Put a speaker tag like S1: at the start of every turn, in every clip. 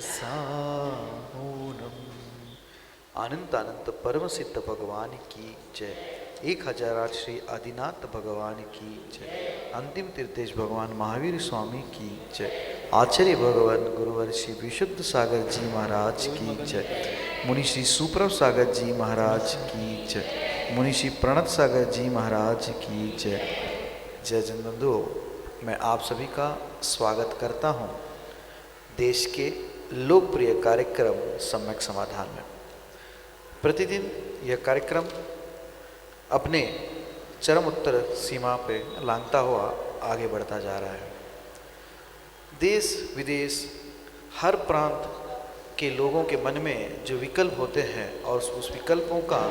S1: साहूनम। अनंत अनंत परम सिद्ध भगवान की जय। 1008 श्री आदिनाथ भगवान की जय। अंतिम तीर्थेश भगवान महावीर स्वामी की जय। आचार्य भगवान गुरुवर श्री विशुद्ध सागर जी महाराज की जय। मुनि श्री सुप्रभ सागर जी महाराज की जय। मुनि श्री प्रणत सागर जी महाराज की जय। जय जन बंधु, मैं आप सभी का स्वागत करता हूं देश के लोकप्रिय कार्यक्रम सम्यक समाधान में। प्रतिदिन यह कार्यक्रम अपने चरम उत्तर सीमा पे लांघता हुआ आगे बढ़ता जा रहा है। देश विदेश हर प्रांत के लोगों के मन में जो विकल्प होते हैं और उस विकल्पों का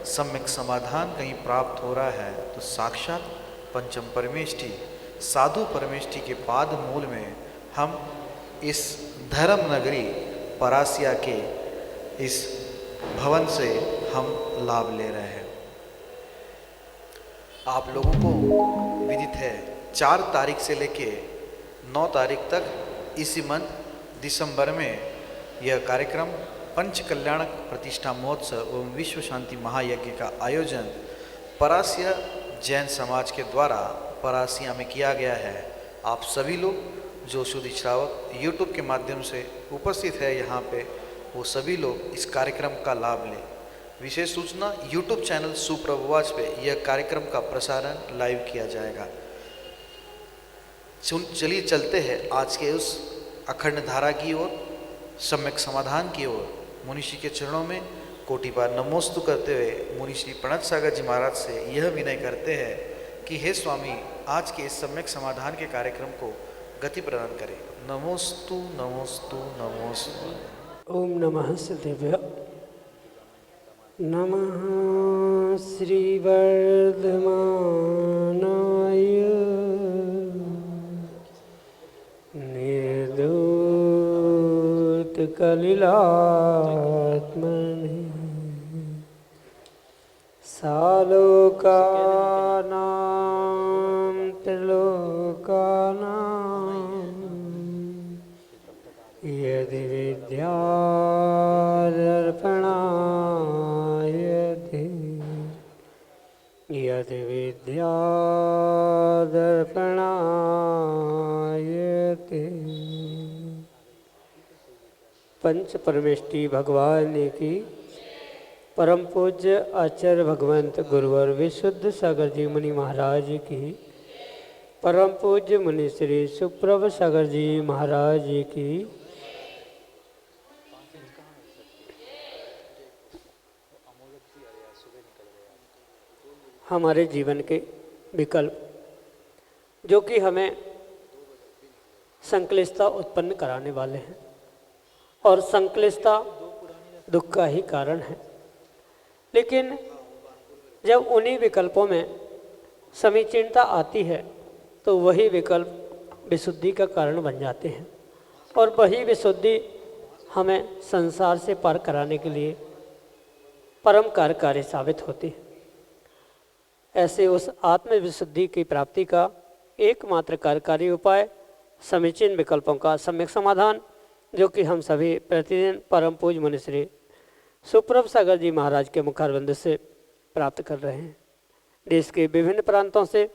S1: सम्यक समाधान कहीं प्राप्त हो रहा है, तो साक्षात पंचम परमेष्ठी साधु परमेष्ठी के पाद मूल में हम इस धर्म नगरी परासिया के इस भवन से हम लाभ ले रहे हैं। आप लोगों को विदित है 4 तारीख से लेके 9 तारीख तक इसी मंथ दिसंबर में यह कार्यक्रम पंच कल्याण प्रतिष्ठा महोत्सव एवं विश्व शांति महायज्ञ का आयोजन परासिया जैन समाज के द्वारा परासिया में किया गया है। आप सभी लोग जो शुद्ध श्रावक यूट्यूब के माध्यम से उपस्थित है यहाँ पे, वो सभी लोग इस कार्यक्रम का लाभ लें। विशेष सूचना यूट्यूब चैनल सुप्रभवाच पे यह कार्यक्रम का प्रसारण लाइव किया जाएगा। चलिए चलते हैं आज के उस अखंड धारा की ओर, सम्यक समाधान की ओर। मुनिषी के चरणों में कोटि बार नमोस्तु करते हुए मुनि श्री प्रणत सागर जी महाराज से यह विनय करते हैं कि हे स्वामी, आज के इस सम्यक समाधान के कार्यक्रम को गति प्रदान करें। नमोस्तु नमोस्तु नमोस्तु।
S2: ओम नमः सिद्धेभ्य। नमः श्री वर्धमानाय निर्धूत कलिलात्मने सालोकानां त्रिलोकानां यदि विद्यादर्पणायते यदि विद्यादर्पणायते। पंच परमेष्ठी भगवान की परम पूज्य आचार्य भगवंत गुरुवर विशुद्ध सागर जी मुनि महाराज की, परम पूज्य मुनि श्री सुप्रभ सागर जी महाराज की, हमारे जीवन के विकल्प जो कि हमें संक्लिष्टता उत्पन्न कराने वाले हैं, और संक्लिष्टता दुख का ही कारण है। लेकिन जब उन्हीं विकल्पों में समीचीनता आती है तो वही विकल्प विशुद्धि का कारण बन जाते हैं, और वही विशुद्धि हमें संसार से पार कराने के लिए परम कार्यकारी साबित होती है। ऐसे उस आत्मविशुद्धि की प्राप्ति का एकमात्र कार्यकारी उपाय समीचीन विकल्पों का सम्यक समाधान, जो कि हम सभी प्रतिदिन परम पूज्य मुनि श्री सुप्रभ सागर जी महाराज के मुखारविंद से प्राप्त कर रहे हैं। देश के विभिन्न प्रांतों से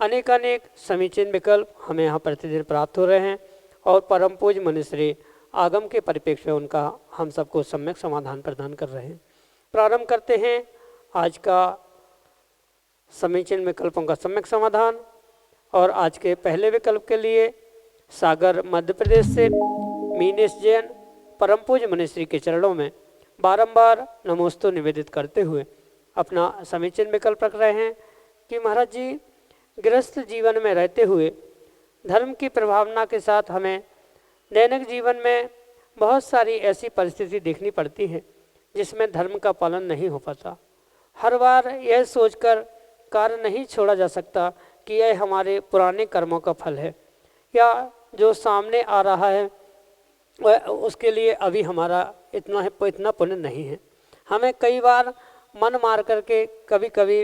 S2: अनेकानेक समीचीन विकल्प हमें यहाँ प्रतिदिन प्राप्त हो रहे हैं, और परम पूज्य मुनि श्री आगम के परिप्रेक्ष्य में उनका हम सबको सम्यक समाधान प्रदान कर रहे हैं। प्रारंभ करते हैं आज का समीचीन विकल्पों का सम्यक समाधान। और आज के पहले विकल्प के लिए सागर मध्य प्रदेश से मीनेश जैन परम पूज्य मुनि श्री के चरणों में बारंबार नमोस्तु निवेदित करते हुए अपना समीचीन विकल्प रख रहे हैं कि महाराज जी, गृहस्थ जीवन में रहते हुए धर्म की प्रभावना के साथ हमें दैनिक जीवन में बहुत सारी ऐसी परिस्थिति देखनी पड़ती है जिसमें धर्म का पालन नहीं हो पाता। हर बार यह सोचकर कार्य नहीं छोड़ा जा सकता कि यह हमारे पुराने कर्मों का फल है, या जो सामने आ रहा है वह उसके लिए अभी हमारा इतना पुण्य नहीं है। हमें कई बार मन मार करके कभी कभी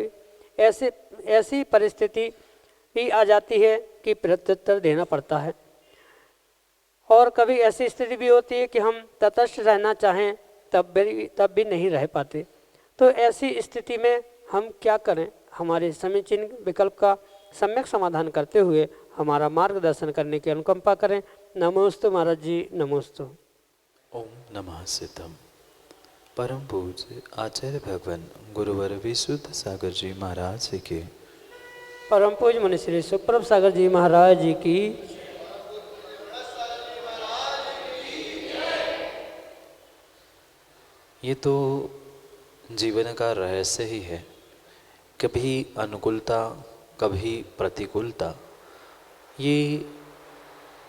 S2: ऐसी परिस्थिति भी आ जाती है कि प्रत्युत्तर देना पड़ता है। और कभी ऐसी स्थिति भी होती है कि हम तटस्थ रहना चाहें तब भी नहीं रह पाते। तो ऐसी स्थिति में हम क्या करें? हमारे समीचीन विकल्प का सम्यक समाधान करते हुए हमारा मार्गदर्शन करने की अनुकंपा करें। नमोस्तु महाराज जी, नमोस्तु।
S3: ओम नमः सिद्धम। परम पूज्य आचार्य भगवान गुरुवर विशुद्ध सागर जी महाराज के,
S2: परम पूज्य मुनि श्री सुप्रभ सागर जी महाराज जी की।
S3: ये तो जीवन का रहस्य ही है, कभी अनुकूलता कभी प्रतिकूलता। ये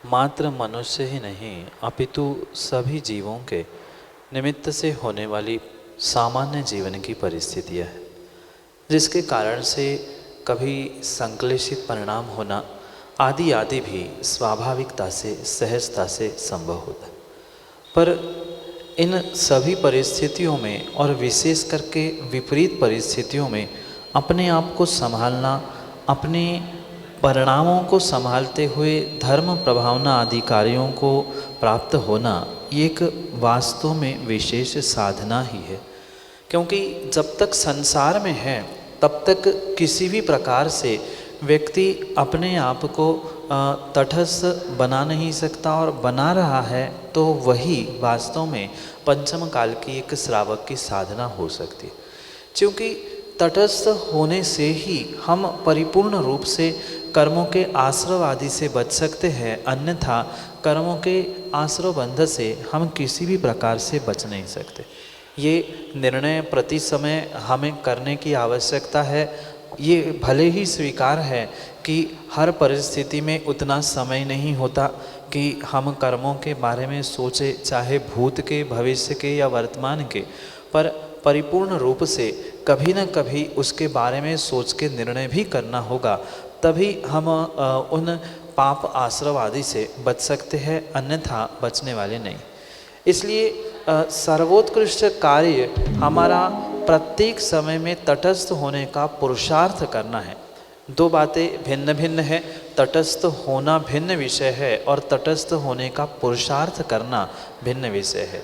S3: मात्र मनुष्य ही नहीं अपितु सभी जीवों के निमित्त से होने वाली सामान्य जीवन की परिस्थितियाँ हैं, जिसके कारण से कभी संक्लेशित परिणाम होना आदि भी स्वाभाविकता से सहजता से संभव होता है। पर इन सभी परिस्थितियों में और विशेष करके विपरीत परिस्थितियों में अपने आप को संभालना, अपने परिणामों को संभालते हुए धर्म प्रभावना आदि कार्यों को प्राप्त होना, ये एक वास्तव में विशेष साधना ही है। क्योंकि जब तक संसार में है तब तक किसी भी प्रकार से व्यक्ति अपने आप को तटस्थ बना नहीं सकता, और बना रहा है तो वही वास्तव में पंचम काल की एक श्रावक की साधना हो सकती है। क्योंकि तटस्थ होने से ही हम परिपूर्ण रूप से कर्मों के आश्रव आदि से बच सकते हैं, अन्यथा कर्मों के आश्रव बंध से हम किसी भी प्रकार से बच नहीं सकते। ये निर्णय प्रति समय हमें करने की आवश्यकता है। ये भले ही स्वीकार है कि हर परिस्थिति में उतना समय नहीं होता कि हम कर्मों के बारे में सोचे, चाहे भूत के, भविष्य के या वर्तमान के, पर परिपूर्ण रूप से कभी न कभी उसके बारे में सोच के निर्णय भी करना होगा, तभी हम उन पाप आश्रव आदि से बच सकते हैं, अन्यथा बचने वाले नहीं। इसलिए सर्वोत्कृष्ट कार्य हमारा प्रत्येक समय में तटस्थ होने का पुरुषार्थ करना है। दो बातें भिन्न भिन्न है, तटस्थ होना भिन्न विषय है और तटस्थ होने का पुरुषार्थ करना भिन्न विषय है।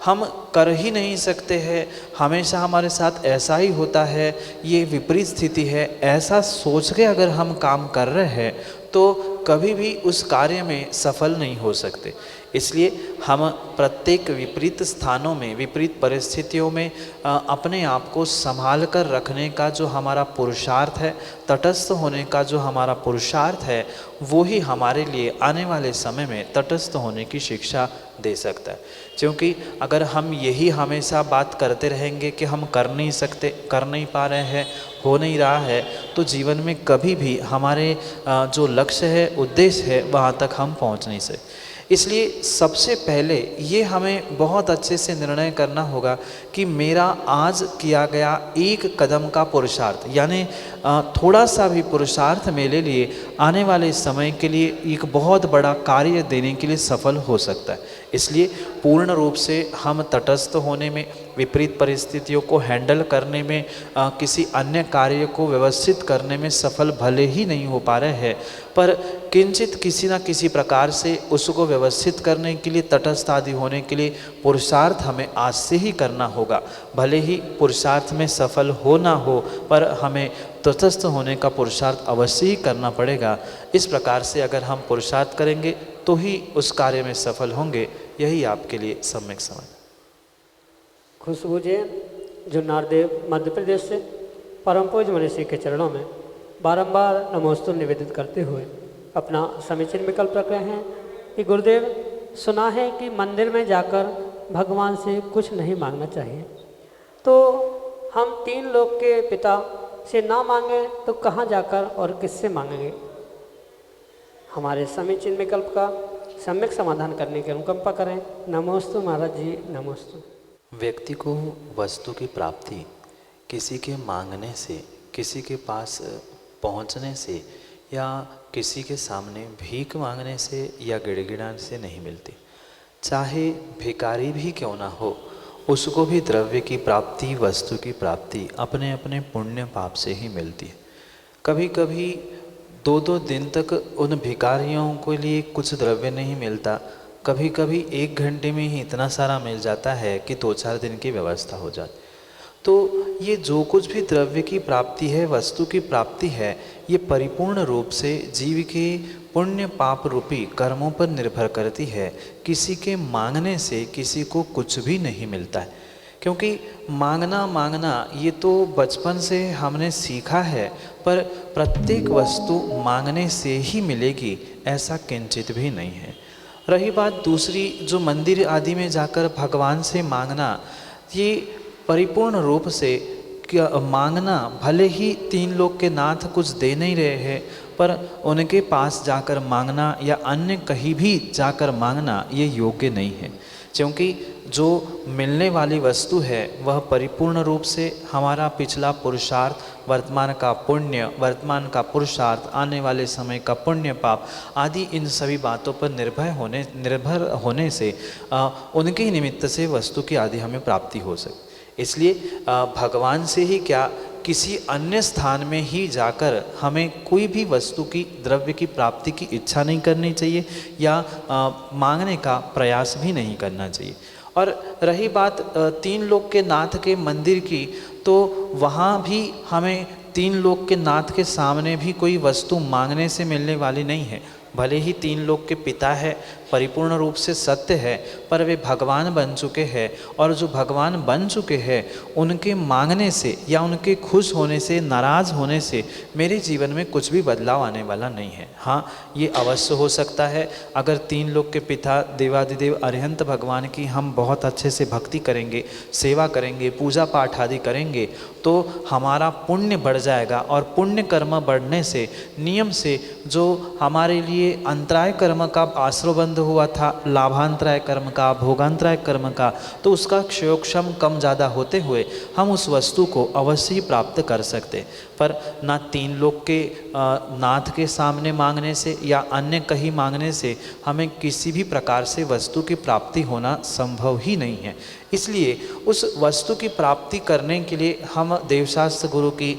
S3: हम कर ही नहीं सकते हैं, हमेशा हमारे साथ ऐसा ही होता है, ये विपरीत स्थिति है, ऐसा सोच के अगर हम काम कर रहे हैं तो कभी भी उस कार्य में सफल नहीं हो सकते। इसलिए हम प्रत्येक विपरीत स्थानों में, विपरीत परिस्थितियों में अपने आप को संभाल कर रखने का जो हमारा पुरुषार्थ है, तटस्थ होने का जो हमारा पुरुषार्थ है, वो ही हमारे लिए आने वाले समय में तटस्थ होने की शिक्षा दे सकता है। क्योंकि अगर हम यही हमेशा बात करते रहेंगे कि हम कर नहीं सकते, कर नहीं पा रहे हैं, हो नहीं रहा है, तो जीवन में कभी भी हमारे जो लक्ष्य है, उद्देश्य है, वहाँ तक हम पहुँच नहीं सकते। इसलिए सबसे पहले ये हमें बहुत अच्छे से निर्णय करना होगा कि मेरा आज किया गया एक कदम का पुरुषार्थ, यानी थोड़ा सा भी पुरुषार्थ मेरे लिए आने वाले समय के लिए एक बहुत बड़ा कार्य देने के लिए सफल हो सकता है। इसलिए पूर्ण रूप से हम तटस्थ होने में, विपरीत परिस्थितियों को हैंडल करने में, किसी अन्य कार्य को व्यवस्थित करने में सफल भले ही नहीं हो पा रहे हैं, पर किंचित किसी न किसी प्रकार से उसको व्यवस्थित करने के लिए, तटस्थ आदि होने के लिए पुरुषार्थ हमें आज से ही करना होगा। भले ही पुरुषार्थ में सफल हो ना हो, पर हमें तटस्थ होने का पुरुषार्थ अवश्य ही करना पड़ेगा। इस प्रकार से अगर हम पुरुषार्थ करेंगे तो ही उस कार्य में सफल होंगे। यही आपके लिए सम्यक समझ।
S2: खुशबू जैन, जुन्नारदेव, मध्य प्रदेश से परम पूज्य मनीषी के चरणों में बारंबार नमोस्तु निवेदित करते हुए अपना समीचीन विकल्प रख रहे हैं कि गुरुदेव, सुना है कि मंदिर में जाकर भगवान से कुछ नहीं मांगना चाहिए, तो हम तीन लोक के पिता से ना मांगे तो कहाँ जाकर और किससे मांगेंगे? हमारे समीचीन विकल्प का सम्यक समाधान करने की अनुकंपा करें। नमोस्तु महाराज जी, नमोस्तु।
S3: व्यक्ति को वस्तु की प्राप्ति किसी के मांगने से, किसी के पास पहुंचने से या किसी के सामने भीख मांगने से या गिड़गिड़ाने से नहीं मिलती। चाहे भिखारी भी क्यों ना हो, उसको भी द्रव्य की प्राप्ति, वस्तु की प्राप्ति अपने अपने पुण्य पाप से ही मिलती है। कभी कभी 2-2 दिन तक उन भिखारियों के लिए कुछ द्रव्य नहीं मिलता, कभी कभी 1 घंटे में ही इतना सारा मिल जाता है कि 2-4 दिन की व्यवस्था हो जाती। तो ये जो कुछ भी द्रव्य की प्राप्ति है, वस्तु की प्राप्ति है, ये परिपूर्ण रूप से जीव के पुण्य पाप रूपी कर्मों पर निर्भर करती है। किसी के मांगने से किसी को कुछ भी नहीं मिलता है, क्योंकि मांगना ये तो बचपन से हमने सीखा है, पर प्रत्येक वस्तु मांगने से ही मिलेगी ऐसा किंचित भी नहीं है। रही बात दूसरी, जो मंदिर आदि में जाकर भगवान से मांगना, ये परिपूर्ण रूप से मांगना, भले ही 3 लोक के नाथ कुछ दे नहीं रहे हैं, पर उनके पास जाकर मांगना या अन्य कहीं भी जाकर मांगना ये योग्य नहीं है, क्योंकि जो मिलने वाली वस्तु है वह परिपूर्ण रूप से हमारा पिछला पुरुषार्थ, वर्तमान का पुण्य, वर्तमान का पुरुषार्थ, आने वाले समय का पुण्य पाप आदि, इन सभी बातों पर निर्भर होने से उनके निमित्त से वस्तु की आदि हमें प्राप्ति हो सके। इसलिए भगवान से ही क्या, किसी अन्य स्थान में ही जाकर हमें कोई भी वस्तु की, द्रव्य की प्राप्ति की इच्छा नहीं करनी चाहिए या मांगने का प्रयास भी नहीं करना चाहिए। और रही बात 3 लोक के नाथ के मंदिर की, तो वहाँ भी हमें 3 लोक के नाथ के सामने भी कोई वस्तु मांगने से मिलने वाली नहीं है। भले ही 3 लोक के पिता है, परिपूर्ण रूप से सत्य है, पर वे भगवान बन चुके हैं, और जो भगवान बन चुके हैं उनके मांगने से या उनके खुश होने से, नाराज़ होने से मेरे जीवन में कुछ भी बदलाव आने वाला नहीं है। हाँ, ये अवश्य हो सकता है, अगर 3 लोक के पिता देवादिदेव अरिहंत भगवान की हम बहुत अच्छे से भक्ति करेंगे, सेवा करेंगे, पूजा पाठ आदि करेंगे, तो हमारा पुण्य बढ़ जाएगा, और पुण्य कर्म बढ़ने से, नियम से, जो हमारे लिए अंतराय कर्म का आश्रयबंध हुआ था, लाभांतराय कर्म का, भोगांतराय कर्म का, तो उसका क्षयोक्षम कम ज़्यादा होते हुए हम उस वस्तु को अवश्य ही प्राप्त कर सकते। पर ना 3 लोक के नाथ के सामने मांगने से या अन्य कहीं मांगने से हमें किसी भी प्रकार से वस्तु की प्राप्ति होना संभव ही नहीं है। इसलिए उस वस्तु की प्राप्ति करने के लिए हम देवशास्त्र गुरु की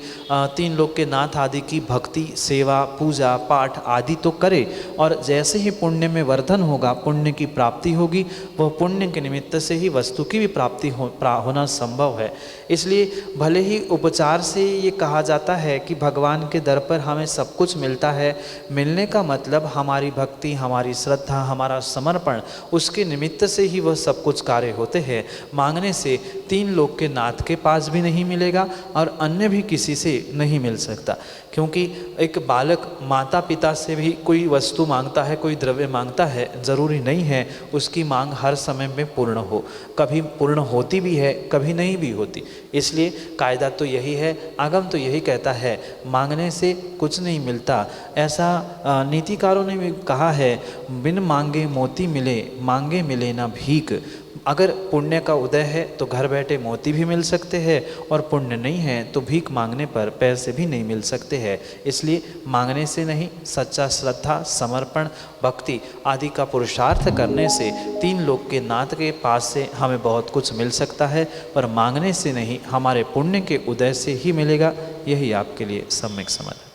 S3: 3 लोक के नाथ आदि की भक्ति, सेवा, पूजा पाठ आदि तो करें, और जैसे ही पुण्य में वर्धन होगा, पुण्य की प्राप्ति होगी, वह पुण्य के निमित्त से ही वस्तु की भी प्राप्ति होना संभव है। इसलिए भले ही उपचार से ये कहा जाता है कि भगवान के दर पर हमें सब कुछ मिलता है, मिलने का मतलब हमारी भक्ति, हमारी श्रद्धा, हमारा समर्पण, उसके निमित्त से ही वह सब कुछ कार्य होते हैं। मांगने से 3 लोक के नाथ के पास भी नहीं मिलेगा और अन्य भी किसी से नहीं मिल सकता, क्योंकि एक बालक माता पिता से भी कोई वस्तु मांगता है, कोई द्रव्य मांगता है, ज़रूरी नहीं है उसकी मांग हर समय में पूर्ण हो। कभी पूर्ण होती भी है, कभी नहीं भी होती। इसलिए कायदा तो यही है, आगम तो यही कहता है, मांगने से कुछ नहीं मिलता। ऐसा नीतिकारों ने भी कहा है, बिन मांगे मोती मिले, मांगे मिले ना भीख। अगर पुण्य का उदय है तो घर बैठे मोती भी मिल सकते हैं, और पुण्य नहीं है तो भीख मांगने पर पैसे भी नहीं मिल सकते हैं। इसलिए मांगने से नहीं, सच्चा श्रद्धा, समर्पण, भक्ति आदि का पुरुषार्थ करने से 3 लोक के नाथ के पास से हमें बहुत कुछ मिल सकता है, पर मांगने से नहीं, हमारे पुण्य के उदय से ही मिलेगा। यही आपके लिए सम्यक समाधान।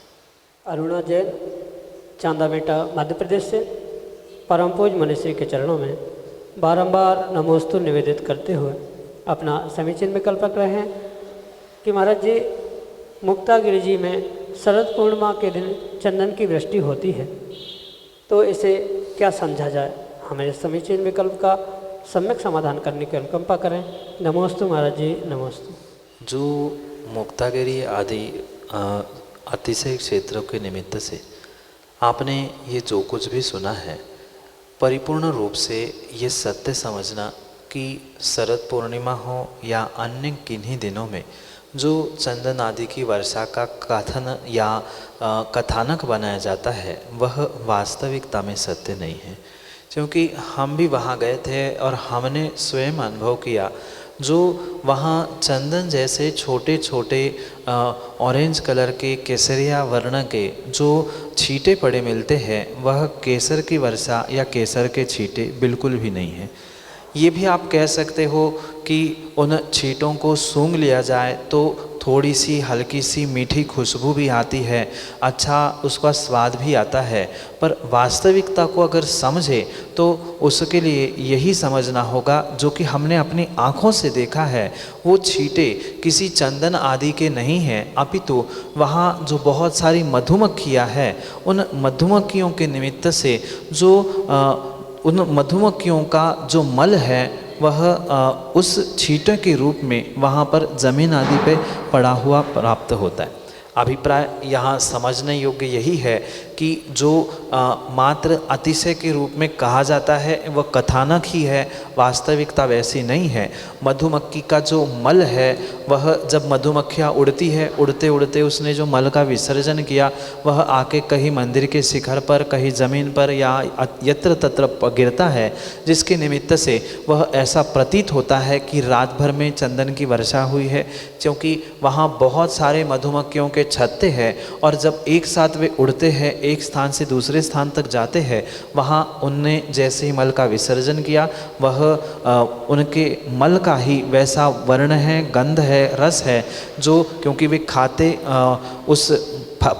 S2: अरुणा जैन, चांदामेटा, मध्य प्रदेश से परम पूज्य मनीषी के चरणों में बारंबार नमोस्तु निवेदित करते हुए अपना समीचीन विकल्प रख रहे हैं कि महाराज जी, मुक्तागिरि जी में शरद पूर्णिमा के दिन चंदन की वृष्टि होती है, तो इसे क्या समझा जाए? हमें समीचीन विकल्प का सम्यक समाधान करने की अनुकंपा करें। नमोस्तु महाराज जी, नमोस्तु।
S3: जो मुक्तागिरि आदि अतिशय क्षेत्रों के निमित्त से आपने ये जो कुछ भी सुना है, परिपूर्ण रूप से ये सत्य समझना कि शरद पूर्णिमा हो या अन्य किन्हीं दिनों में जो चंदन आदि की वर्षा का कथन या कथानक बनाया जाता है, वह वास्तविकता में सत्य नहीं है। क्योंकि हम भी वहाँ गए थे और हमने स्वयं अनुभव किया, जो वहाँ चंदन जैसे छोटे छोटे ऑरेंज कलर के केसरिया वर्ण के जो छींटे पड़े मिलते हैं, वह केसर की वर्षा या केसर के छींटे बिल्कुल भी नहीं है। ये भी आप कह सकते हो कि उन छींटों को सूंघ लिया जाए तो थोड़ी सी हल्की सी मीठी खुशबू भी आती है, अच्छा उसका स्वाद भी आता है, पर वास्तविकता को अगर समझे तो उसके लिए यही समझना होगा जो कि हमने अपनी आँखों से देखा है, वो छींटे किसी चंदन आदि के नहीं हैं, अपितु वहाँ जो बहुत सारी मधुमक्खियाँ हैं, उन मधुमक्खियों के निमित्त से जो उन मधुमक्खियों का जो मल है वह उस छींटे के रूप में वहाँ पर ज़मीन आदि पे पड़ा हुआ प्राप्त होता है। अभिप्राय यहाँ समझने योग्य यही है कि जो मात्र अतिशय के रूप में कहा जाता है वह कथानक ही है, वास्तविकता वैसी नहीं है। मधुमक्खी का जो मल है वह जब मधुमक्खियाँ उड़ती है, उड़ते उड़ते उसने जो मल का विसर्जन किया वह आके कहीं मंदिर के शिखर पर, कहीं ज़मीन पर या यत्र तत्र गिरता है, जिसके निमित्त से वह ऐसा प्रतीत होता है कि रात भर में चंदन की वर्षा हुई है, क्योंकि वहाँ बहुत सारे मधुमक्खियों के छत्ते हैं और जब एक साथ वे उड़ते हैं, एक स्थान से दूसरे स्थान तक जाते हैं, वहाँ उनने जैसे ही मल का विसर्जन किया वह उनके मल का ही वैसा वर्ण है, गंध है, रस है, जो क्योंकि वे खाते उस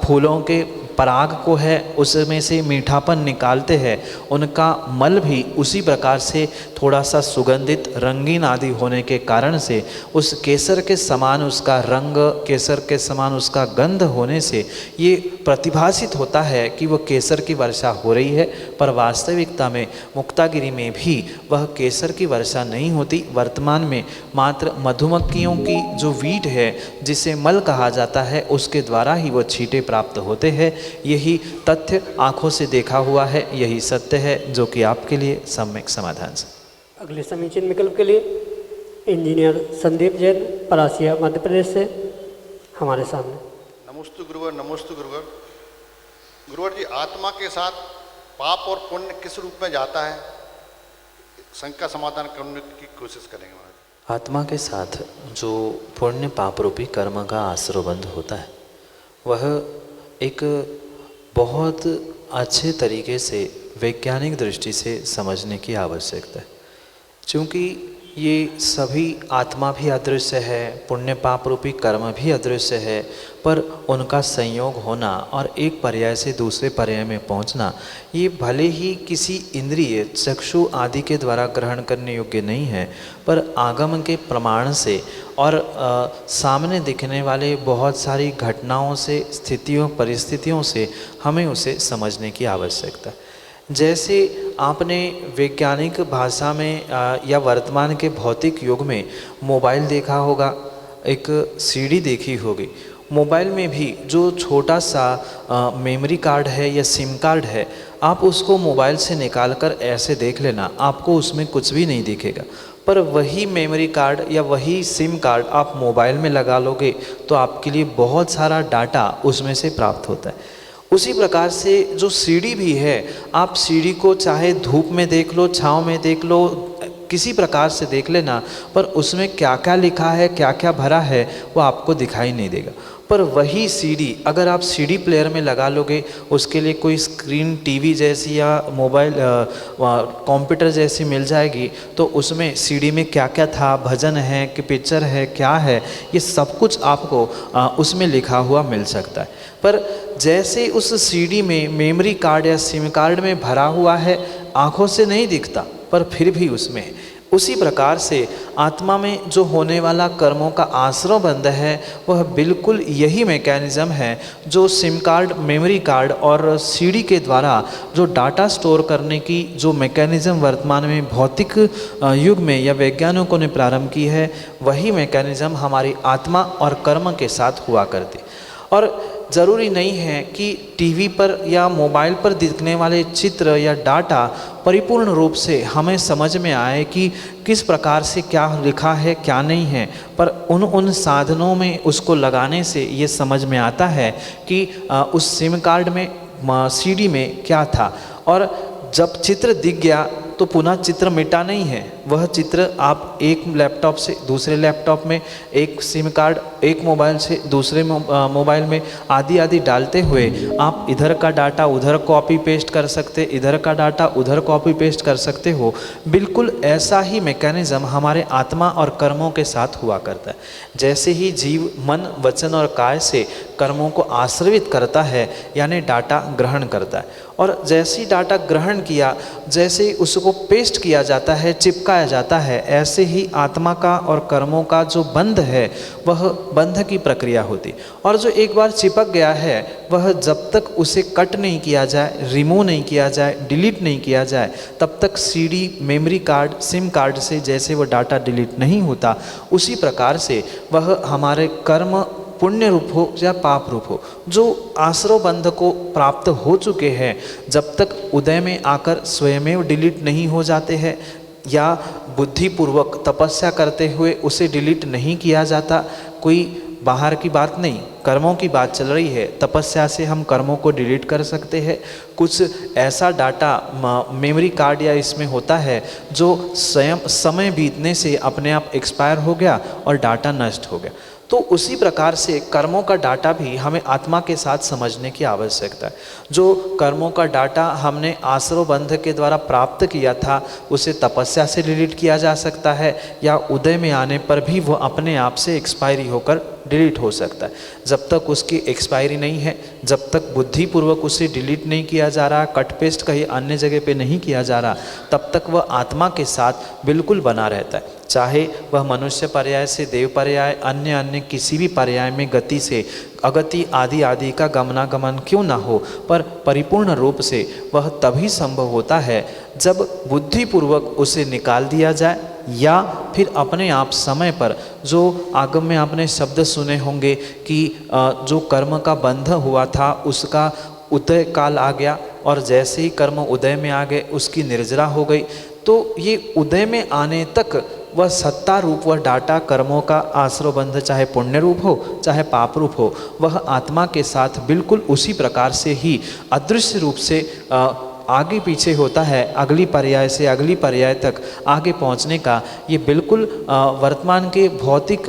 S3: फूलों के पराग को है, उसमें से मीठापन निकालते हैं, उनका मल भी उसी प्रकार से थोड़ा सा सुगंधित रंगीन आदि होने के कारण से उस केसर के समान उसका रंग, केसर के समान उसका गंध होने से ये प्रतिभासित होता है कि वह केसर की वर्षा हो रही है, पर वास्तविकता में मुक्तागिरी में भी वह केसर की वर्षा नहीं होती। वर्तमान में मात्र मधुमक्खियों की जो वीट है, जिसे मल कहा जाता है, उसके द्वारा ही वह छींटे प्राप्त होते हैं। यही तथ्य आँखों से देखा हुआ है, यही सत्य है जो कि आपके लिए सम्यक समाधान से।
S2: अगले समीचीन विकल्प के लिए इंजीनियर संदीप जैन परासिया मध्य प्रदेश से हमारे सामने।
S4: नमोस्तु गुरुवर, नमोस्तु गुरुवर। गुरुवर जी, आत्मा के साथ पाप और पुण्य किस रूप में जाता है, शंका समाधान करने की कोशिश करेंगे महाराज।
S3: आत्मा के साथ जो पुण्य पाप रूपी कर्म का आश्रयबंध होता है वह एक बहुत अच्छे तरीके से वैज्ञानिक दृष्टि से समझने की आवश्यकता है, क्योंकि ये सभी आत्मा भी अदृश्य है, पुण्य पाप रूपी कर्म भी अदृश्य है, पर उनका संयोग होना और एक पर्याय से दूसरे पर्याय में पहुंचना, ये भले ही किसी इंद्रिय चक्षु आदि के द्वारा ग्रहण करने योग्य नहीं है, पर आगम के प्रमाण से और सामने दिखने वाले बहुत सारी घटनाओं से, स्थितियों, परिस्थितियों से हमें उसे समझने की आवश्यकता है। जैसे आपने वैज्ञानिक भाषा में या वर्तमान के भौतिक युग में मोबाइल देखा होगा, एक सीडी देखी होगी। मोबाइल में भी जो छोटा सा मेमोरी कार्ड है या सिम कार्ड है, आप उसको मोबाइल से निकाल कर ऐसे देख लेना, आपको उसमें कुछ भी नहीं दिखेगा। पर वही मेमोरी कार्ड या वही सिम कार्ड आप मोबाइल में लगा लोगे तो आपके लिए बहुत सारा डाटा उसमें से प्राप्त होता है। उसी प्रकार से जो सीडी भी है, आप सीडी को चाहे धूप में देख लो, छाँव में देख लो, किसी प्रकार से देख लेना, पर उसमें क्या क्या लिखा है, क्या क्या भरा है, वो आपको दिखाई नहीं देगा। पर वही सीडी अगर आप सीडी प्लेयर में लगा लोगे, उसके लिए कोई स्क्रीन टीवी जैसी या मोबाइल कंप्यूटर जैसी मिल जाएगी, तो उसमें सीडी में क्या क्या था, भजन है कि पिक्चर है, क्या है, ये सब कुछ आपको उसमें लिखा हुआ मिल सकता है। पर जैसे उस सीडी में मेमोरी कार्ड या सिम कार्ड में भरा हुआ है, आँखों से नहीं दिखता, पर फिर भी उसमें है। उसी प्रकार से आत्मा में जो होने वाला कर्मों का आश्रयबंध है, वह बिल्कुल यही मैकेनिज़्म है जो सिम कार्ड, मेमोरी कार्ड और सीडी के द्वारा जो डाटा स्टोर करने की जो मैकेनिज़्म वर्तमान में भौतिक युग में या वैज्ञानिकों ने प्रारंभ की है, वही मैकेनिज़्म हमारी आत्मा और कर्म के साथ हुआ करती। और ज़रूरी नहीं है कि टीवी पर या मोबाइल पर दिखने वाले चित्र या डाटा परिपूर्ण रूप से हमें समझ में आए कि किस प्रकार से क्या लिखा है, क्या नहीं है, पर उन साधनों में उसको लगाने से ये समझ में आता है कि उस सिम कार्ड में, सीडी में क्या था। और जब चित्र दिख गया तो पुनः चित्र मिटा नहीं है, वह चित्र आप एक लैपटॉप से दूसरे लैपटॉप में, एक सिम कार्ड एक मोबाइल से दूसरे मोबाइल में आदि आदि डालते हुए आप इधर का डाटा उधर कॉपी पेस्ट कर सकते, इधर का डाटा उधर कॉपी पेस्ट कर सकते हो। बिल्कुल ऐसा ही मैकेनिज्म हमारे आत्मा और कर्मों के साथ हुआ करता है। जैसे ही जीव मन वचन और काय से कर्मों को आश्रवित करता है यानी डाटा ग्रहण करता है, और जैसे ही डाटा ग्रहण किया, जैसे ही उसको पेस्ट किया जाता है, चिपकाया जाता है, ऐसे ही आत्मा का और कर्मों का जो बंध है वह बंध की प्रक्रिया होती। और जो एक बार चिपक गया है वह जब तक उसे कट नहीं किया जाए, रिमूव नहीं किया जाए, डिलीट नहीं किया जाए, तब तक CD, memory card, SIM card से जैसे वह डाटा डिलीट नहीं होता, उसी प्रकार से वह हमारे कर्म पुण्य रूप हो या पाप रूप हो, जो आश्रव बंध को प्राप्त हो चुके हैं, जब तक उदय में आकर स्वयमेव डिलीट नहीं हो जाते हैं या बुद्धिपूर्वक तपस्या करते हुए उसे डिलीट नहीं किया जाता। कोई बाहर की बात नहीं, कर्मों की बात चल रही है। तपस्या से हम कर्मों को डिलीट कर सकते हैं। कुछ ऐसा डाटा मेमोरी कार्ड या इसमें होता है जो स्वयं समय बीतने से अपने आप एक्सपायर हो गया और डाटा नष्ट हो गया। तो उसी प्रकार से कर्मों का डाटा भी हमें आत्मा के साथ समझने की आवश्यकता है। जो कर्मों का डाटा हमने आश्रव बंध के द्वारा प्राप्त किया था उसे तपस्या से डिलीट किया जा सकता है, या उदय में आने पर भी वो अपने आप से एक्सपायरी होकर डिलीट हो सकता है। जब तक उसकी एक्सपायरी नहीं है, जब तक बुद्धिपूर्वक उसे डिलीट नहीं किया जा रहा, कट पेस्ट कहीं अन्य जगह पे नहीं किया जा रहा, तब तक वह आत्मा के साथ बिल्कुल बना रहता है। चाहे वह मनुष्य पर्याय से देव पर्याय, अन्य अन्य किसी भी पर्याय में गति से अगति आदि आदि का गमनागमन क्यों ना हो, पर परिपूर्ण रूप से वह तभी संभव होता है जब बुद्धिपूर्वक उसे निकाल दिया जाए, या फिर अपने आप समय पर, जो आगम में आपने शब्द सुने होंगे कि जो कर्म का बंध हुआ था उसका उदय काल आ गया, और जैसे ही कर्म उदय में आ गए उसकी निर्जरा हो गई। तो ये उदय में आने तक वह सत्ता रूप, वह डाटा कर्मों का आश्रव बंध, चाहे पुण्य रूप हो चाहे पाप रूप हो, वह आत्मा के साथ बिल्कुल उसी प्रकार से ही अदृश्य रूप से आगे पीछे होता है। अगली पर्याय से अगली पर्याय तक आगे पहुंचने का ये बिल्कुल वर्तमान के भौतिक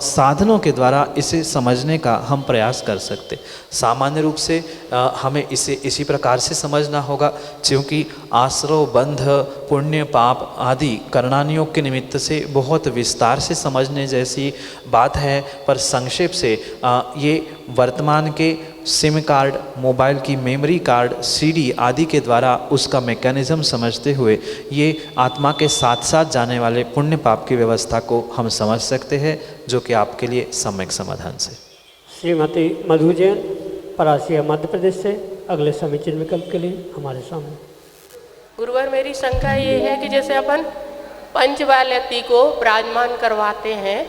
S3: साधनों के द्वारा इसे समझने का हम प्रयास कर सकते। सामान्य रूप से हमें इसे इसी प्रकार से समझना होगा, क्योंकि आश्रव बंध पुण्य पाप आदि करणानियोग के निमित्त से बहुत विस्तार से समझने जैसी बात है, पर संक्षेप से ये वर्तमान के सिम कार्ड, मोबाइल की मेमोरी कार्ड, सीडी आदि के द्वारा उसका मैकेनिज्म समझते हुए ये आत्मा के साथ साथ जाने वाले पुण्य पाप की व्यवस्था को हम समझ सकते हैं, जो कि आपके लिए सम्यक समाधान से।
S2: श्रीमती मधु जैन, परासिया मध्य प्रदेश से अगले समीचीन विकल्प के लिए हमारे सामने।
S5: गुरुवर, मेरी शंका ये है कि जैसे अपन पंचवाल्यती को विराजमान करवाते हैं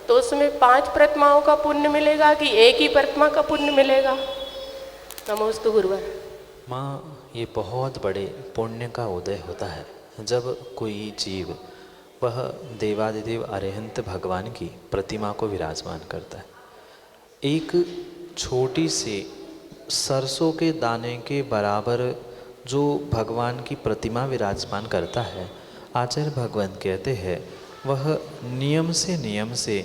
S5: तो उसमें 5 प्रतिमाओं का पुण्य मिलेगा कि एक ही प्रतिमा का पुण्य मिलेगा? नमोस्तु गुरुवर।
S3: माँ, ये बहुत बड़े पुण्य का उदय होता है जब कोई जीव वह देवादिदेव अरिहंत भगवान की प्रतिमा को विराजमान करता है। एक छोटी सी सरसों के दाने के बराबर जो भगवान की प्रतिमा विराजमान करता है, आचार्य भगवान कहते हैं वह नियम से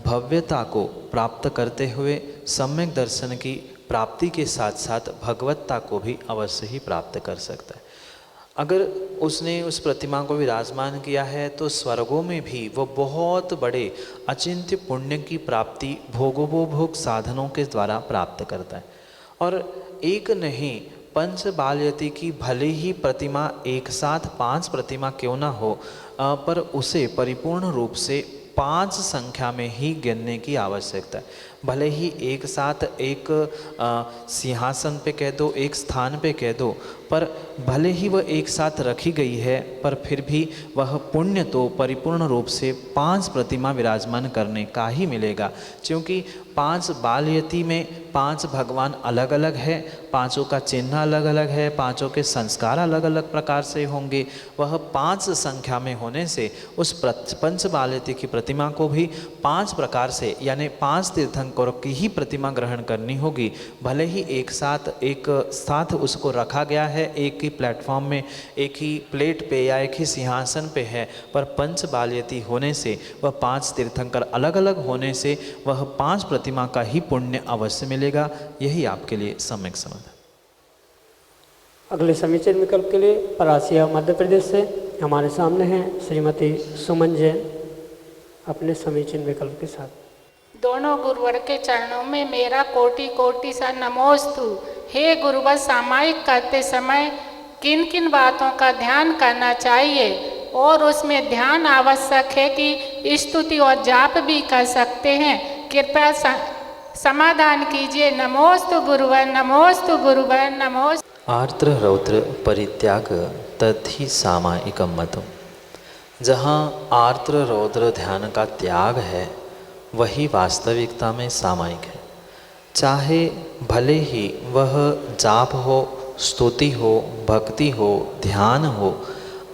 S3: भव्यता को प्राप्त करते हुए सम्यक दर्शन की प्राप्ति के साथ साथ भगवत्ता को भी अवश्य ही प्राप्त कर सकता है। अगर उसने उस प्रतिमा को विराजमान किया है तो स्वर्गों में भी वो बहुत बड़े अचिंत्य पुण्य की प्राप्ति भोगोपभोग साधनों के द्वारा प्राप्त करता है। और एक नहीं, पंच बालयती की भले ही प्रतिमा एक साथ 5 प्रतिमा क्यों ना हो, पर उसे परिपूर्ण रूप से 5 संख्या में ही गिनने की आवश्यकता है। भले ही एक साथ एक सिंहासन पे कह दो, एक स्थान पे कह दो, पर भले ही वह एक साथ रखी गई है, पर फिर भी वह पुण्य तो परिपूर्ण रूप से 5 प्रतिमा विराजमान करने का ही मिलेगा। क्योंकि 5 बालयती में 5 भगवान अलग अलग है, 5 का चिन्ह अलग अलग है, 5 के संस्कार अलग अलग प्रकार से होंगे। वह 5 संख्या में होने से उस पंच बालयती की प्रतिमा को भी 5 प्रकार से, यानी 5 तीर्थंकर तीर्थंकरों की ही प्रतिमा ग्रहण करनी होगी। भले ही एक साथ उसको रखा गया है, एक ही प्लेटफॉर्म में, एक ही प्लेट पे या एक ही सिंहासन पे है, पर पंच बाल्यती होने से, वह 5 तीर्थंकर अलग अलग होने से वह 5 प्रतिमा का ही पुण्य अवश्य मिलेगा। यही आपके लिए सम्यक समाधान।
S2: अगले समीचीन विकल्प के लिए परासिया मध्य प्रदेश से हमारे सामने हैं श्रीमती सुमन जैन अपने समीचीन विकल्प के साथ।
S6: दोनों गुरुवर के चरणों में मेरा कोटि कोटि सा नमोस्तु। हे गुरुवर, सामायिक करते समय किन किन बातों का ध्यान करना चाहिए और उसमें ध्यान आवश्यक है कि स्तुति और जाप भी कर सकते हैं? कृपया समाधान कीजिए। नमोस्तु गुरुवर, नमोस्तु गुरुवर, नमोस्तु।
S3: आर्द्र रौद्र परित्याग तद्धि सामायिकम मतम। जहाँ आर्द्र रौद्र ध्यान का त्याग है वही वास्तविकता में सामायिक है। चाहे भले ही वह जाप हो, स्तुति हो, भक्ति हो, ध्यान हो,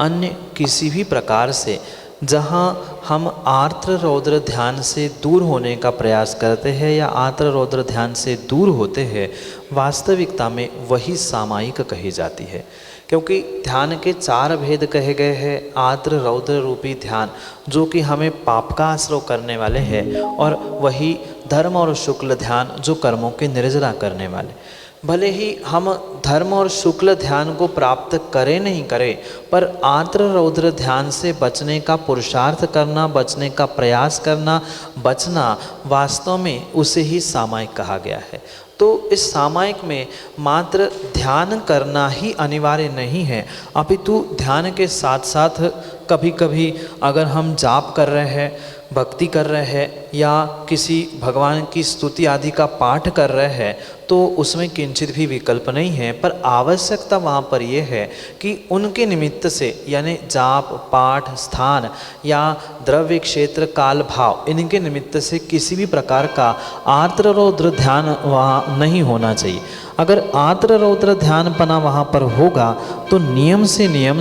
S3: अन्य किसी भी प्रकार से जहाँ हम आर्द्र रौद्र ध्यान से दूर होने का प्रयास करते हैं या आर्द्र रौद्र ध्यान से दूर होते हैं, वास्तविकता में वही सामायिक कही जाती है। क्योंकि ध्यान के 4 भेद कहे गए हैं। आर्द्र रौद्र रूपी ध्यान जो कि हमें पाप का आश्रय करने वाले हैं, और वही धर्म और शुक्ल ध्यान जो कर्मों की निर्जरा करने वाले। भले ही हम धर्म और शुक्ल ध्यान को प्राप्त करें नहीं करें, पर आर्द्र रौद्र ध्यान से बचने का पुरुषार्थ करना, बचने का प्रयास करना, बचना वास्तव में उसे ही सामायिक कहा गया है। तो इस सामायिक में मात्र ध्यान करना ही अनिवार्य नहीं है, अपितु ध्यान के साथ साथ कभी कभी अगर हम जाप कर रहे हैं, भक्ति कर रहे हैं या किसी भगवान की स्तुति आदि का पाठ कर रहे हैं, तो उसमें किंचित भी विकल्प नहीं है। पर आवश्यकता वहाँ पर यह है कि उनके निमित्त से, यानी जाप, पाठ, स्थान या द्रव्य, क्षेत्र, काल, भाव, इनके निमित्त से किसी भी प्रकार का आर्द्र रौद्र ध्यान वहाँ नहीं होना चाहिए। अगर आर्द्र रौद्र ध्यानपना वहाँ पर होगा तो नियम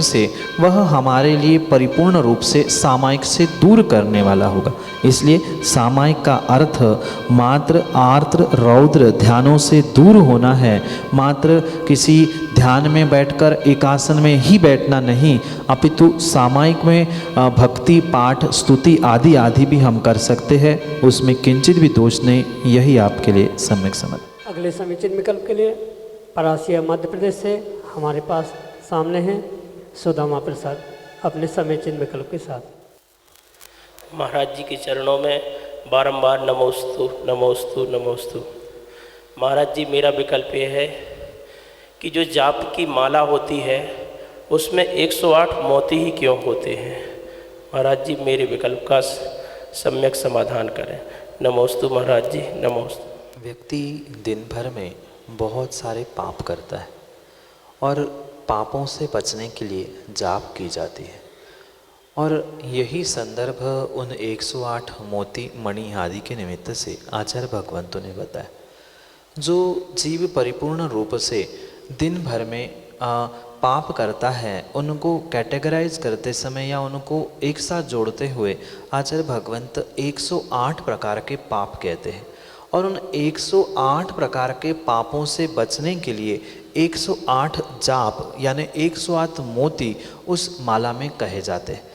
S3: से वह हमारे लिए परिपूर्ण रूप से सामायिक से दूर करने वाला होगा। इसलिए सामायिक का अर्थ मात्र आर्द्र रौद्र ध्यानों से दूर होना है। मात्र किसी ध्यान में बैठकर एकासन में ही बैठना नहीं, अपितु सामायिक में भक्ति, पाठ, स्तुति आदि भी हम कर सकते हैं, उसमें किंचित भी दोष नहीं। यही आपके लिए सम्यक समझ।
S2: अगले समीचीन विकल्प के लिए परासिया मध्य प्रदेश से हमारे पास सामने हैं सुदामा प्रसाद अपने समीचीन विकल्प के साथ।
S7: महाराज जी के चरणों में बारंबार नमोस्तु नमोस्तु नमोस्तु। महाराज जी, मेरा विकल्प ये है कि जो जाप की माला होती है उसमें 108 मोती ही क्यों होते हैं? महाराज जी, मेरे विकल्प का सम्यक समाधान करें। नमोस्तु महाराज जी, नमोस्तु।
S3: व्यक्ति दिन भर में बहुत सारे पाप करता है और पापों से बचने के लिए जाप की जाती है, और यही संदर्भ उन 108 मोती मणि आदि के निमित्त से आचार्य भगवंतों ने बताया। जो जीव परिपूर्ण रूप से दिन भर में पाप करता है, उनको कैटेगराइज करते समय या उनको एक साथ जोड़ते हुए आचार्य भगवंत 108 प्रकार के पाप कहते हैं, और उन 108 प्रकार के पापों से बचने के लिए 108 जाप यानी 108 मोती उस माला में कहे जाते हैं।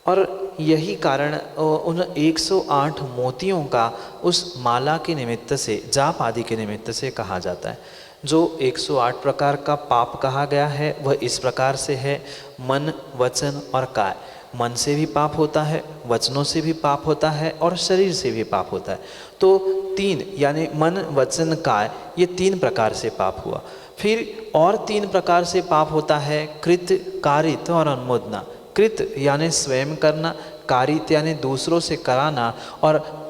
S3: और यही कारण उन 108 मोतियों का उस माला के निमित्त से, जाप आदि के निमित्त से कहा जाता है। जो 108 प्रकार का पाप कहा गया है वह इस प्रकार से है: मन, वचन और काय। मन से भी पाप होता है, वचनों से भी पाप होता है और शरीर से भी पाप होता है। तो 3 यानी मन, वचन, काय, ये 3 प्रकार से पाप हुआ। फिर और 3 प्रकार से पाप होता है: कृत, कारित और अनुमोदना। कृत यानी स्वयं करना, कारित यानी दूसरों से कराना, और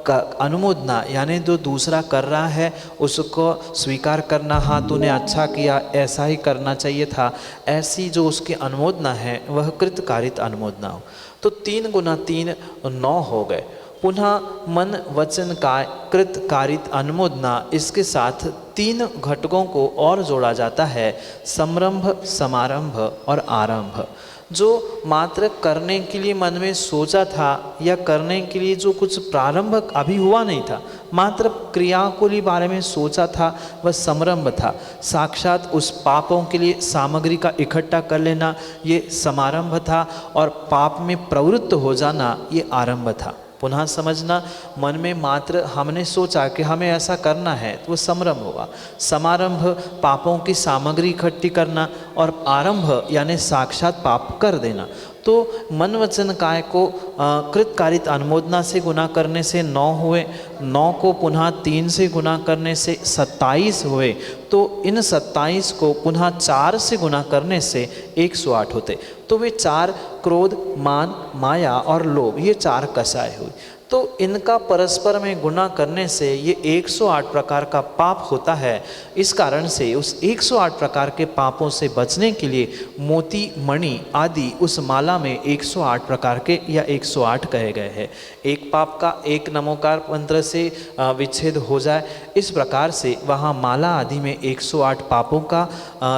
S3: अनुमोदना यानी जो दूसरा कर रहा है उसको स्वीकार करना, हाँ तूने अच्छा किया, ऐसा ही करना चाहिए था, ऐसी जो उसकी अनुमोदना है वह कृतकारित अनुमोदना हो। तो 3 गुना 3 9 हो गए। पुनः मन वचन काय कृत कारित अनुमोदना, इसके साथ 3 घटकों को और जोड़ा जाता है, समरंभ, समारंभ और आरंभ। जो मात्र करने के लिए मन में सोचा था या करने के लिए जो कुछ प्रारंभ अभी हुआ नहीं था, मात्र क्रिया को लिए बारे में सोचा था, वह समरंभ था। साक्षात उस पापों के लिए सामग्री का इकट्ठा कर लेना ये समारंभ था, और पाप में प्रवृत्त हो जाना ये आरंभ था। पुनः समझना, मन में मात्र हमने सोचा कि हमें ऐसा करना है तो वो समरंभ होगा। समारंभ पापों की सामग्री इकट्ठी करना, और आरंभ यानी साक्षात पाप कर देना। तो मन वचन काय को कृत कारित अनुमोदना से गुना करने से 9 हुए, 9 को पुनः 3 से गुना करने से 27 हुए। तो इन 27 को पुनः 4 से गुना करने से 108 होते। तो वे 4 क्रोध, मान, माया और लोभ, ये 4 कषाय हुई। तो इनका परस्पर में गुना करने से ये 108 प्रकार का पाप होता है। इस कारण से उस 108 प्रकार के पापों से बचने के लिए मोती, मणि आदि उस माला में 108 प्रकार के या 108 कहे गए हैं। एक पाप का एक नमोकार मंत्र से विच्छेद हो जाए, इस प्रकार से वहाँ माला आदि में 108 पापों का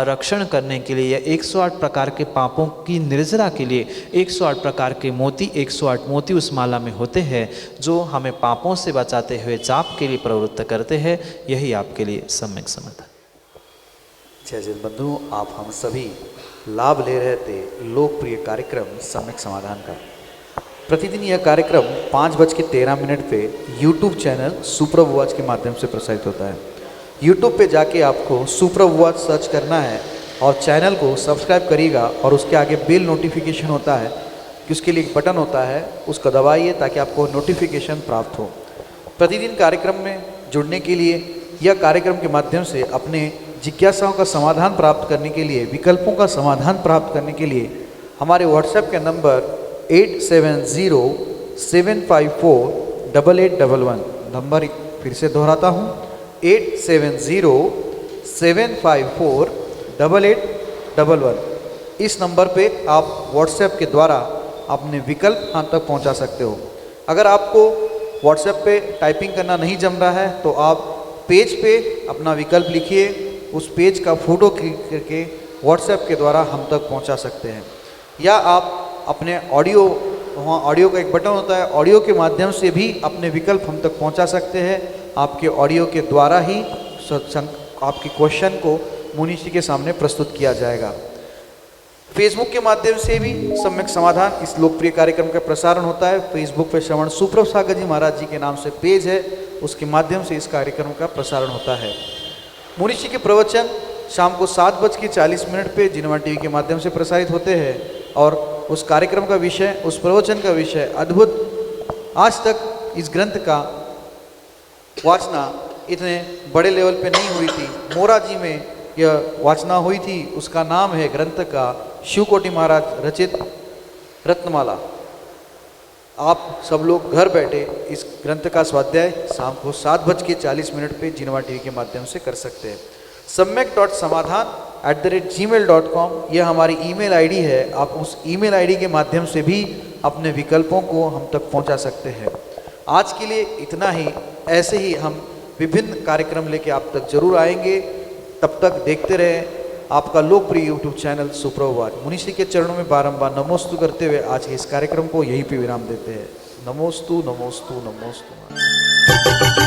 S3: रक्षण करने के लिए या 108 प्रकार के पापों की निर्जरा के लिए 108 प्रकार के मोती, 108 मोती उस माला में होते हैं, जो हमें पापों से बचाते हुए जाप के लिए प्रवृत्त करते हैं। यही आपके लिए सम्यक समाधान।
S1: जय जय बंधु, आप हम सभी लाभ ले रहे थे लोकप्रिय कार्यक्रम सम्यक समाधान का। प्रतिदिन यह कार्यक्रम 5:13 पे YouTube चैनल सुप्रभ वॉच के माध्यम से प्रसारित होता है। YouTube पे जाके आपको सुप्रभ वॉच सर्च करना है और चैनल को सब्सक्राइब करिएगा, और उसके आगे बेल नोटिफिकेशन होता है कि उसके लिए एक बटन होता है, उसको दबाइए ताकि आपको नोटिफिकेशन प्राप्त हो। प्रतिदिन कार्यक्रम में जुड़ने के लिए या कार्यक्रम के माध्यम से अपने जिज्ञासाओं का समाधान प्राप्त करने के लिए, विकल्पों का समाधान प्राप्त करने के लिए हमारे व्हाट्सएप के नंबर 8707548811 नंबर फिर से दोहराता हूँ, 8707548811। इस नंबर पे आप व्हाट्सएप के द्वारा अपने विकल्प हम तक पहुंचा सकते हो। अगर आपको व्हाट्सएप पे टाइपिंग करना नहीं जम रहा है तो आप पेज पे अपना विकल्प लिखिए, उस पेज का फ़ोटो क्लिक करके व्हाट्सएप के द्वारा हम तक पहुंचा सकते हैं। या आप अपने ऑडियो, वहाँ ऑडियो का एक बटन होता है, ऑडियो के माध्यम से भी अपने विकल्प हम तक पहुंचा सकते हैं। आपके ऑडियो के द्वारा ही आपके क्वेश्चन को मुनि जी के सामने प्रस्तुत किया जाएगा। फेसबुक के माध्यम से भी सम्यक समाधान इस लोकप्रिय कार्यक्रम का प्रसारण होता है। फेसबुक पर श्रवण सुप्रभ सागर जी महाराज जी के नाम से पेज है, उसके माध्यम से इस कार्यक्रम का प्रसारण होता है। मुनि जी के प्रवचन शाम को 7:40 पे जिनवा टीवी के माध्यम से प्रसारित होते हैं, और उस कार्यक्रम का विषय, उस प्रवचन का विषय अद्भुत। आज तक इस ग्रंथ का वाचना इतने बड़े लेवल पे नहीं हुई थी। मोरा जी में यह वाचना हुई थी। उसका नाम है ग्रंथ का शिवकोटि महाराज रचित रत्नमाला। आप सब लोग घर बैठे इस ग्रंथ का स्वाध्याय शाम को 7:40 पे जिनवा टीवी के माध्यम से कर सकते हैं। samyak.samadhan@gmail.com यह हमारी ईमेल आईडी है। आप उस ईमेल आईडी के माध्यम से भी अपने विकल्पों को हम तक पहुंचा सकते हैं। आज के लिए इतना ही। ऐसे ही हम विभिन्न कार्यक्रम लेके आप तक जरूर आएंगे। तब तक देखते रहें आपका लोकप्रिय YouTube चैनल सुप्रभ वॉच। मुनि श्री के चरणों में बारंबार नमोस्तु करते हुए आज के इस कार्यक्रम को यहीं पे विराम देते हैं। नमोस्तु नमोस्तु नमोस्तु।